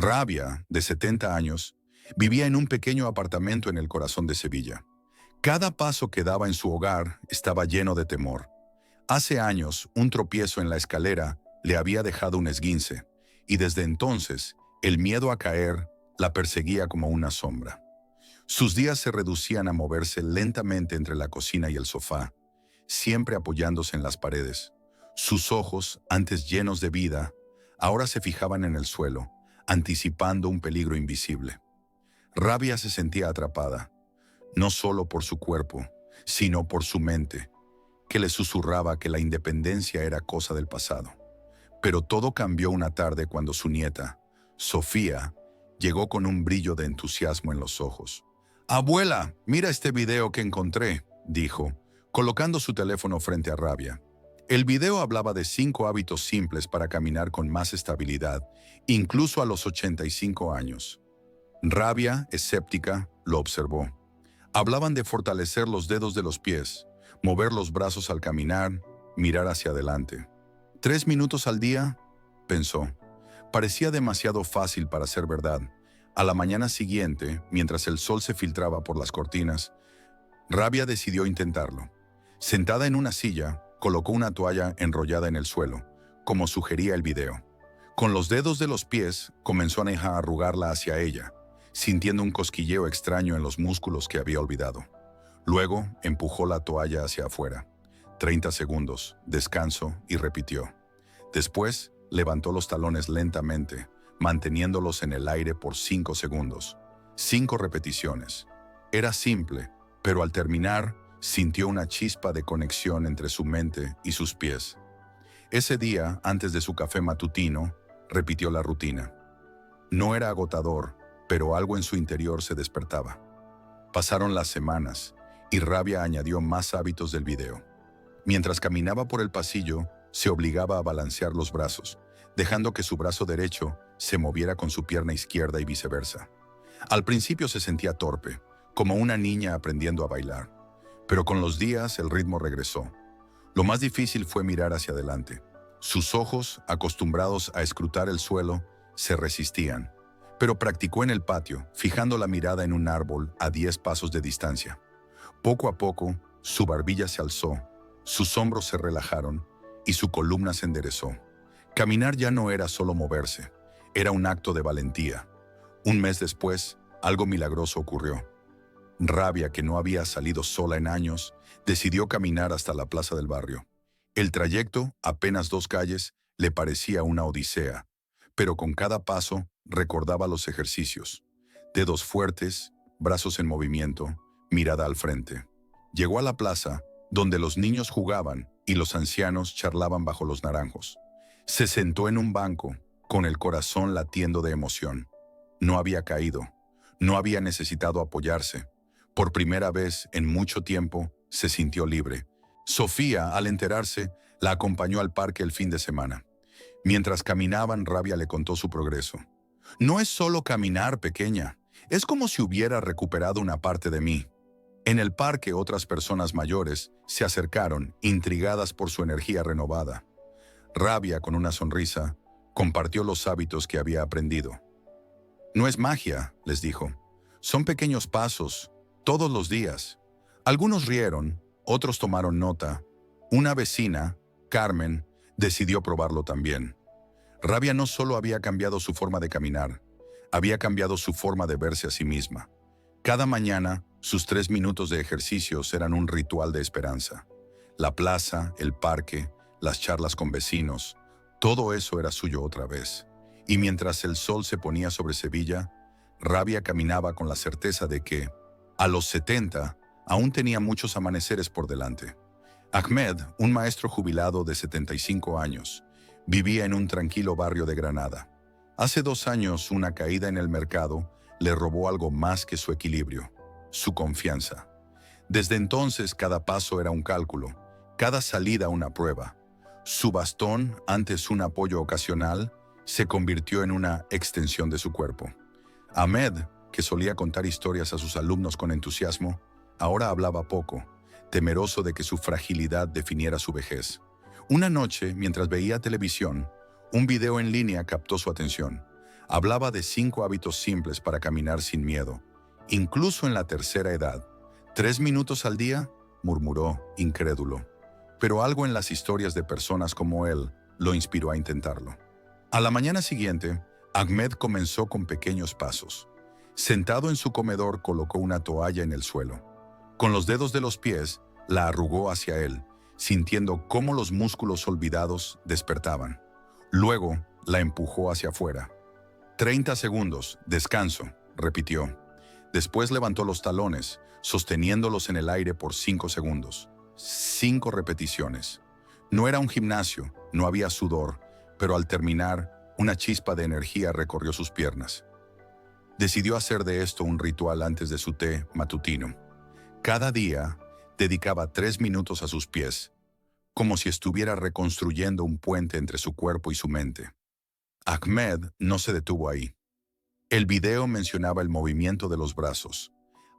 Rabia, de 70 años, vivía en un pequeño apartamento en el corazón de Sevilla. Cada paso que daba en su hogar estaba lleno de temor. Hace años, un tropiezo en la escalera le había dejado un esguince, y desde entonces, el miedo a caer la perseguía como una sombra. Sus días se reducían a moverse lentamente entre la cocina y el sofá, siempre apoyándose en las paredes. Sus ojos, antes llenos de vida, ahora se fijaban en el suelo, anticipando un peligro invisible. Rabia se sentía atrapada, no solo por su cuerpo, sino por su mente, que le susurraba que la independencia era cosa del pasado. Pero todo cambió una tarde cuando su nieta, Sofía, llegó con un brillo de entusiasmo en los ojos. «Abuela, mira este video que encontré», dijo, colocando su teléfono frente a Rabia. El video hablaba de 5 hábitos simples para caminar con más estabilidad, incluso a los 85 años. Rabia, escéptica, lo observó. Hablaban de fortalecer los dedos de los pies, mover los brazos al caminar, mirar hacia adelante. 3 minutos al día, pensó. Parecía demasiado fácil para ser verdad. A la mañana siguiente, mientras el sol se filtraba por las cortinas, Rabia decidió intentarlo. Sentada en una silla, colocó una toalla enrollada en el suelo, como sugería el video. Con los dedos de los pies, comenzó a arrugarla hacia ella, sintiendo un cosquilleo extraño en los músculos que había olvidado. Luego, empujó la toalla hacia afuera. 30 segundos, descanso y repitió. Después, levantó los talones lentamente, manteniéndolos en el aire por 5 segundos. 5 repeticiones. Era simple, pero al terminar, sintió una chispa de conexión entre su mente y sus pies. Ese día, antes de su café matutino, repitió la rutina. No era agotador, pero algo en su interior se despertaba. Pasaron las semanas, y Rabia añadió más hábitos del video. Mientras caminaba por el pasillo, se obligaba a balancear los brazos, dejando que su brazo derecho se moviera con su pierna izquierda y viceversa. Al principio se sentía torpe, como una niña aprendiendo a bailar. Pero con los días el ritmo regresó. Lo más difícil fue mirar hacia adelante. Sus ojos, acostumbrados a escrutar el suelo, se resistían. Pero practicó en el patio, fijando la mirada en un árbol a 10 pasos de distancia. Poco a poco, su barbilla se alzó, sus hombros se relajaron y su columna se enderezó. Caminar ya no era solo moverse, era un acto de valentía. Un mes después, algo milagroso ocurrió. Rabia, que no había salido sola en años, decidió caminar hasta la plaza del barrio. El trayecto, apenas 2 calles, le parecía una odisea, pero con cada paso recordaba los ejercicios. Dedos fuertes, brazos en movimiento, mirada al frente. Llegó a la plaza, donde los niños jugaban y los ancianos charlaban bajo los naranjos. Se sentó en un banco, con el corazón latiendo de emoción. No había caído, no había necesitado apoyarse. Por primera vez en mucho tiempo, se sintió libre. Sofía, al enterarse, la acompañó al parque el fin de semana. Mientras caminaban, Rabia le contó su progreso. «No es solo caminar, pequeña. Es como si hubiera recuperado una parte de mí». En el parque, otras personas mayores se acercaron, intrigadas por su energía renovada. Rabia, con una sonrisa, compartió los hábitos que había aprendido. «No es magia», les dijo. «Son pequeños pasos, todos los días». Algunos rieron, otros tomaron nota. Una vecina, Carmen, decidió probarlo también. Rabia no solo había cambiado su forma de caminar, había cambiado su forma de verse a sí misma. Cada mañana, sus 3 minutos de ejercicios eran un ritual de esperanza. La plaza, el parque, las charlas con vecinos, todo eso era suyo otra vez. Y mientras el sol se ponía sobre Sevilla, Rabia caminaba con la certeza de que, a los 70, aún tenía muchos amaneceres por delante. Ahmed, un maestro jubilado de 75 años, vivía en un tranquilo barrio de Granada. Hace 2 años, una caída en el mercado le robó algo más que su equilibrio, su confianza. Desde entonces, cada paso era un cálculo, cada salida una prueba. Su bastón, antes un apoyo ocasional, se convirtió en una extensión de su cuerpo. Ahmed, que solía contar historias a sus alumnos con entusiasmo, ahora hablaba poco, temeroso de que su fragilidad definiera su vejez. Una noche, mientras veía televisión, un video en línea captó su atención. Hablaba de 5 hábitos simples para caminar sin miedo, incluso en la tercera edad. ¿3 minutos al día?, murmuró, incrédulo. Pero algo en las historias de personas como él lo inspiró a intentarlo. A la mañana siguiente, Ahmed comenzó con pequeños pasos. Sentado en su comedor, colocó una toalla en el suelo. Con los dedos de los pies, la arrugó hacia él, sintiendo cómo los músculos olvidados despertaban. Luego, la empujó hacia afuera. 30 segundos, descanso, repitió. Después levantó los talones, sosteniéndolos en el aire por 5 segundos. 5 repeticiones. No era un gimnasio, no había sudor, pero al terminar, una chispa de energía recorrió sus piernas. Decidió hacer de esto un ritual antes de su té matutino. Cada día, dedicaba 3 minutos a sus pies, como si estuviera reconstruyendo un puente entre su cuerpo y su mente. Ahmed no se detuvo ahí. El video mencionaba el movimiento de los brazos,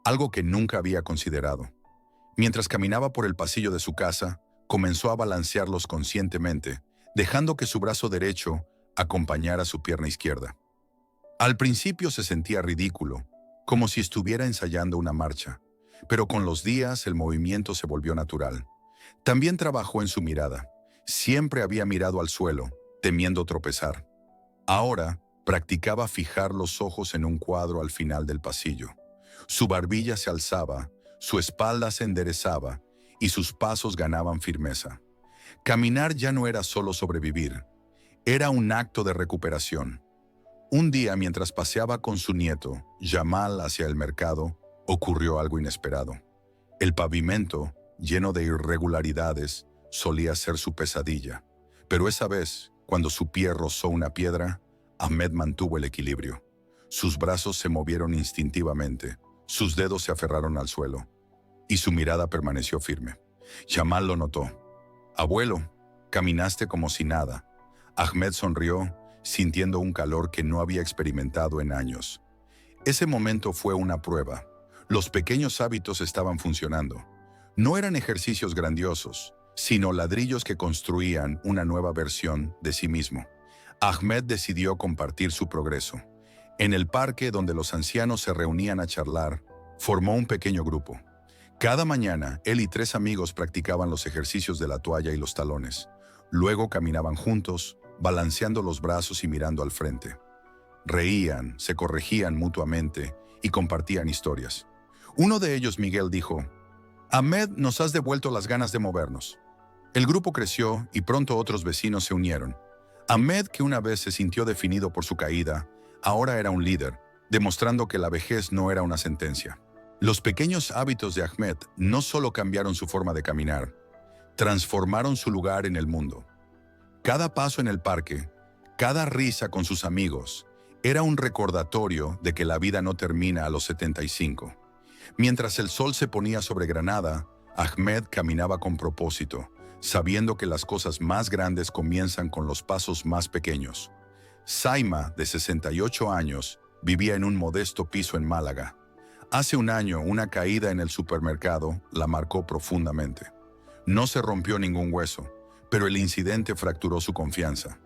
algo que nunca había considerado. Mientras caminaba por el pasillo de su casa, comenzó a balancearlos conscientemente, dejando que su brazo derecho acompañara su pierna izquierda. Al principio se sentía ridículo, como si estuviera ensayando una marcha, pero con los días el movimiento se volvió natural. También trabajó en su mirada. Siempre había mirado al suelo, temiendo tropezar. Ahora, practicaba fijar los ojos en un cuadro al final del pasillo. Su barbilla se alzaba, su espalda se enderezaba y sus pasos ganaban firmeza. Caminar ya no era solo sobrevivir, era un acto de recuperación. Un día, mientras paseaba con su nieto, Jamal, hacia el mercado, ocurrió algo inesperado. El pavimento, lleno de irregularidades, solía ser su pesadilla. Pero esa vez, cuando su pie rozó una piedra, Ahmed mantuvo el equilibrio. Sus brazos se movieron instintivamente, sus dedos se aferraron al suelo, y su mirada permaneció firme. Jamal lo notó. «Abuelo, caminaste como si nada». Ahmed sonrió, sintiendo un calor que no había experimentado en años. Ese momento fue una prueba. Los pequeños hábitos estaban funcionando. No eran ejercicios grandiosos, sino ladrillos que construían una nueva versión de sí mismo. Ahmed decidió compartir su progreso. En el parque donde los ancianos se reunían a charlar, formó un pequeño grupo. Cada mañana, él y 3 amigos practicaban los ejercicios de la toalla y los talones. Luego caminaban juntos, balanceando los brazos y mirando al frente. Reían, se corregían mutuamente y compartían historias. Uno de ellos, Miguel, dijo: «Ahmed, nos has devuelto las ganas de movernos». El grupo creció y pronto otros vecinos se unieron. Ahmed, que una vez se sintió definido por su caída, ahora era un líder, demostrando que la vejez no era una sentencia. Los pequeños hábitos de Ahmed no solo cambiaron su forma de caminar, transformaron su lugar en el mundo. Cada paso en el parque, cada risa con sus amigos, era un recordatorio de que la vida no termina a los 75. Mientras el sol se ponía sobre Granada, Ahmed caminaba con propósito, sabiendo que las cosas más grandes comienzan con los pasos más pequeños. Saima, de 68 años, vivía en un modesto piso en Málaga. Hace un año, una caída en el supermercado la marcó profundamente. No se rompió ningún hueso, pero el incidente fracturó su confianza.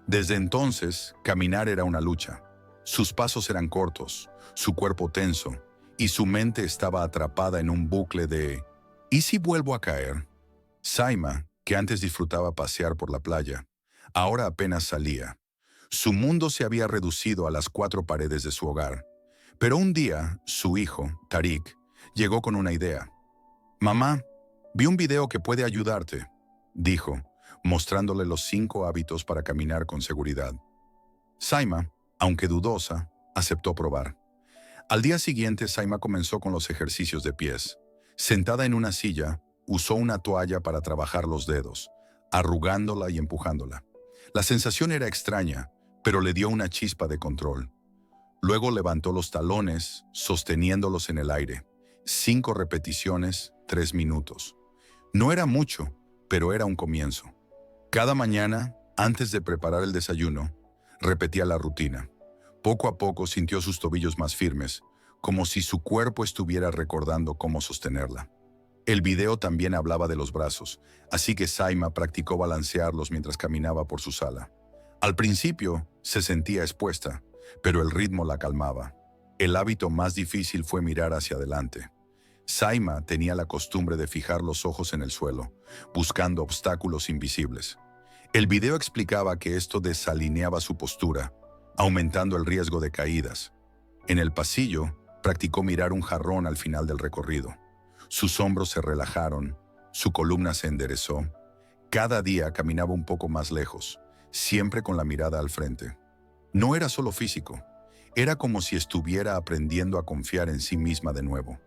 Desde entonces, caminar era una lucha. Sus pasos eran cortos, su cuerpo tenso, y su mente estaba atrapada en un bucle de «¿y si vuelvo a caer?». Saima, que antes disfrutaba pasear por la playa, ahora apenas salía. Su mundo se había reducido a las 4 paredes de su hogar. Pero un día, su hijo, Tariq, llegó con una idea. «Mamá, vi un video que puede ayudarte», dijo, mostrándole los 5 hábitos para caminar con seguridad. Saima, aunque dudosa, aceptó probar. Al día siguiente, Saima comenzó con los ejercicios de pies. Sentada en una silla, usó una toalla para trabajar los dedos, arrugándola y empujándola. La sensación era extraña, pero le dio una chispa de control. Luego levantó los talones, sosteniéndolos en el aire. 5 repeticiones, 3 minutos. No era mucho, pero era un comienzo. Cada mañana, antes de preparar el desayuno, repetía la rutina. Poco a poco sintió sus tobillos más firmes, como si su cuerpo estuviera recordando cómo sostenerla. El video también hablaba de los brazos, así que Saima practicó balancearlos mientras caminaba por su sala. Al principio, se sentía expuesta, pero el ritmo la calmaba. El hábito más difícil fue mirar hacia adelante. Saima tenía la costumbre de fijar los ojos en el suelo, buscando obstáculos invisibles. El video explicaba que esto desalineaba su postura, aumentando el riesgo de caídas. En el pasillo, practicó mirar un jarrón al final del recorrido. Sus hombros se relajaron, su columna se enderezó. Cada día caminaba un poco más lejos, siempre con la mirada al frente. No era solo físico, era como si estuviera aprendiendo a confiar en sí misma de nuevo.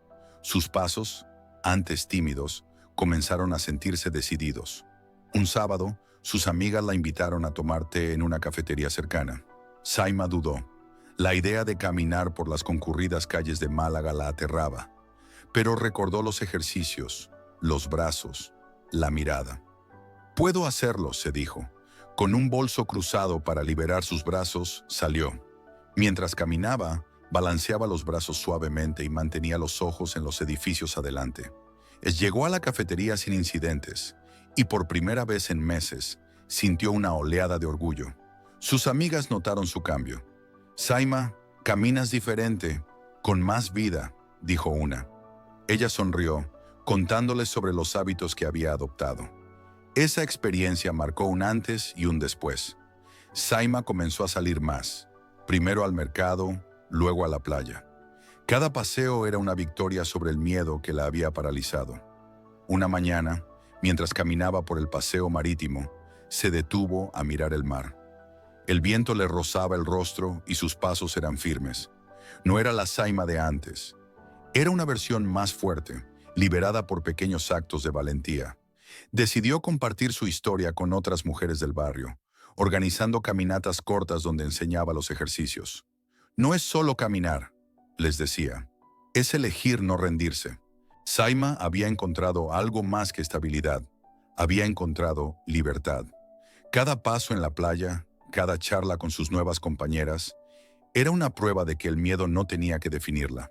Sus pasos, antes tímidos, comenzaron a sentirse decididos. Un sábado, sus amigas la invitaron a tomar té en una cafetería cercana. Saima dudó. La idea de caminar por las concurridas calles de Málaga la aterraba, pero recordó los ejercicios, los brazos, la mirada. «Puedo hacerlo», se dijo. Con un bolso cruzado para liberar sus brazos, salió. Mientras caminaba, balanceaba los brazos suavemente y mantenía los ojos en los edificios adelante. Llegó a la cafetería sin incidentes, y por primera vez en meses, sintió una oleada de orgullo. Sus amigas notaron su cambio. «Saima, caminas diferente, con más vida», dijo una. Ella sonrió, contándoles sobre los hábitos que había adoptado. Esa experiencia marcó un antes y un después. Saima comenzó a salir más, primero al mercado, luego a la playa. Cada paseo era una victoria sobre el miedo que la había paralizado. Una mañana, mientras caminaba por el paseo marítimo, se detuvo a mirar el mar. El viento le rozaba el rostro y sus pasos eran firmes. No era la Saima de antes. Era una versión más fuerte, liberada por pequeños actos de valentía. Decidió compartir su historia con otras mujeres del barrio, organizando caminatas cortas donde enseñaba los ejercicios. «No es solo caminar», les decía. «Es elegir no rendirse». Saima había encontrado algo más que estabilidad. Había encontrado libertad. Cada paso en la playa, cada charla con sus nuevas compañeras, era una prueba de que el miedo no tenía que definirla.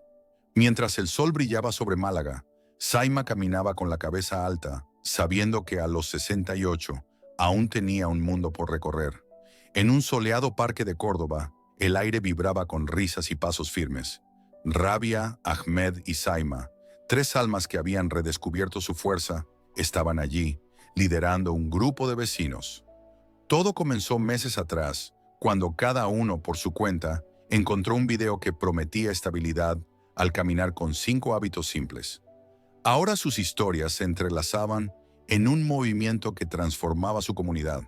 Mientras el sol brillaba sobre Málaga, Saima caminaba con la cabeza alta, sabiendo que a los 68 aún tenía un mundo por recorrer. En un soleado parque de Córdoba, el aire vibraba con risas y pasos firmes. Rabia, Ahmed y Saima, tres almas que habían redescubierto su fuerza, estaban allí, liderando un grupo de vecinos. Todo comenzó meses atrás, cuando cada uno por su cuenta encontró un video que prometía estabilidad al caminar con 5 hábitos simples. Ahora sus historias se entrelazaban en un movimiento que transformaba su comunidad.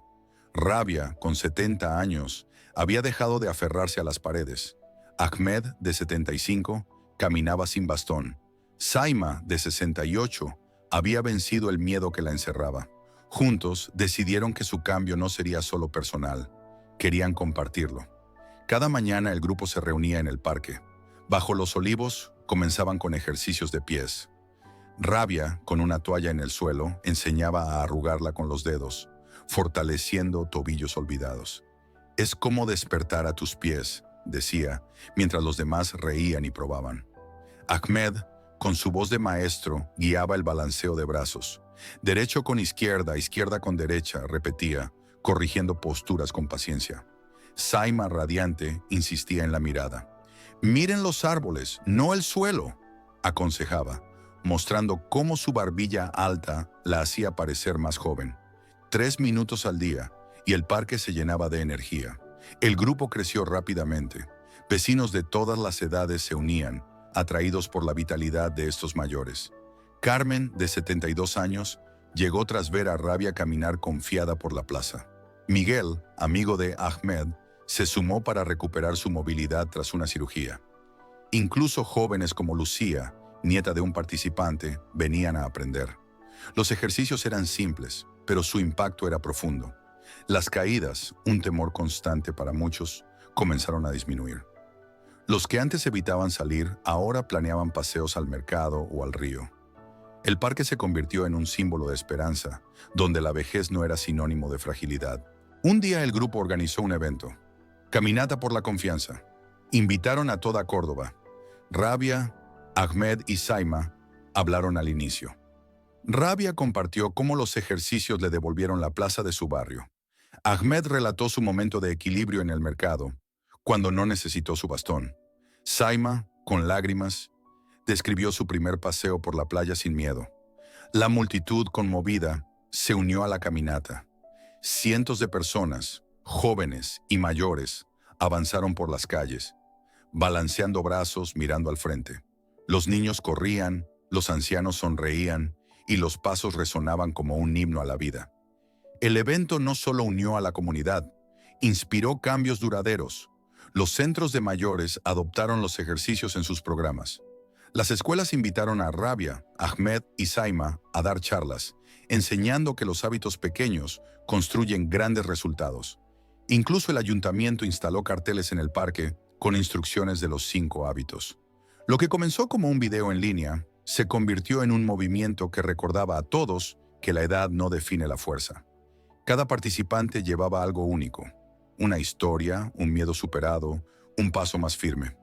Rabia, con 70 años, había dejado de aferrarse a las paredes. Ahmed, de 75, caminaba sin bastón. Saima, de 68, había vencido el miedo que la encerraba. Juntos decidieron que su cambio no sería solo personal. Querían compartirlo. Cada mañana el grupo se reunía en el parque. Bajo los olivos comenzaban con ejercicios de pies. Rabia, con una toalla en el suelo, enseñaba a arrugarla con los dedos, fortaleciendo tobillos olvidados. «Es como despertar a tus pies», decía, mientras los demás reían y probaban. Ahmed, con su voz de maestro, guiaba el balanceo de brazos. Derecho con izquierda, izquierda con derecha, repetía, corrigiendo posturas con paciencia. Saima, radiante, insistía en la mirada. «Miren los árboles, no el suelo», aconsejaba, mostrando cómo su barbilla alta la hacía parecer más joven. 3 minutos al día, y el parque se llenaba de energía. El grupo creció rápidamente. Vecinos de todas las edades se unían, atraídos por la vitalidad de estos mayores. Carmen, de 72 años, llegó tras ver a Rabia caminar confiada por la plaza. Miguel, amigo de Ahmed, se sumó para recuperar su movilidad tras una cirugía. Incluso jóvenes como Lucía, nieta de un participante, venían a aprender. Los ejercicios eran simples, pero su impacto era profundo. Las caídas, un temor constante para muchos, comenzaron a disminuir. Los que antes evitaban salir, ahora planeaban paseos al mercado o al río. El parque se convirtió en un símbolo de esperanza, donde la vejez no era sinónimo de fragilidad. Un día el grupo organizó un evento. Caminata por la confianza. Invitaron a toda Córdoba. Rabia, Ahmed y Saima hablaron al inicio. Rabia compartió cómo los ejercicios le devolvieron la plaza de su barrio. Ahmed relató su momento de equilibrio en el mercado, cuando no necesitó su bastón. Saima, con lágrimas, describió su primer paseo por la playa sin miedo. La multitud, conmovida, se unió a la caminata. Cientos de personas, jóvenes y mayores, avanzaron por las calles, balanceando brazos, mirando al frente. Los niños corrían, los ancianos sonreían y los pasos resonaban como un himno a la vida. El evento no solo unió a la comunidad, inspiró cambios duraderos. Los centros de mayores adoptaron los ejercicios en sus programas. Las escuelas invitaron a Rabia, Ahmed y Saima a dar charlas, enseñando que los hábitos pequeños construyen grandes resultados. Incluso el ayuntamiento instaló carteles en el parque con instrucciones de los 5 hábitos. Lo que comenzó como un video en línea se convirtió en un movimiento que recordaba a todos que la edad no define la fuerza. Cada participante llevaba algo único, una historia, un miedo superado, un paso más firme.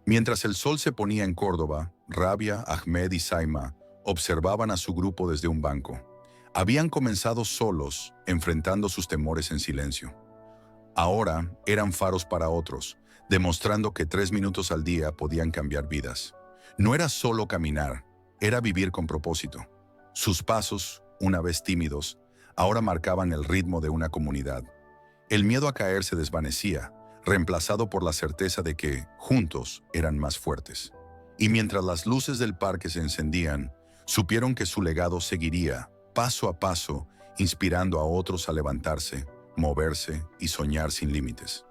Mientras el sol se ponía en Córdoba, Rabia, Ahmed y Saima observaban a su grupo desde un banco. Habían comenzado solos, enfrentando sus temores en silencio. Ahora eran faros para otros, demostrando que 3 minutos al día podían cambiar vidas. No era solo caminar, era vivir con propósito. Sus pasos, una vez tímidos, ahora marcaban el ritmo de una comunidad. El miedo a caer se desvanecía, reemplazado por la certeza de que, juntos, eran más fuertes. Y mientras las luces del parque se encendían, supieron que su legado seguiría, paso a paso, inspirando a otros a levantarse, moverse y soñar sin límites.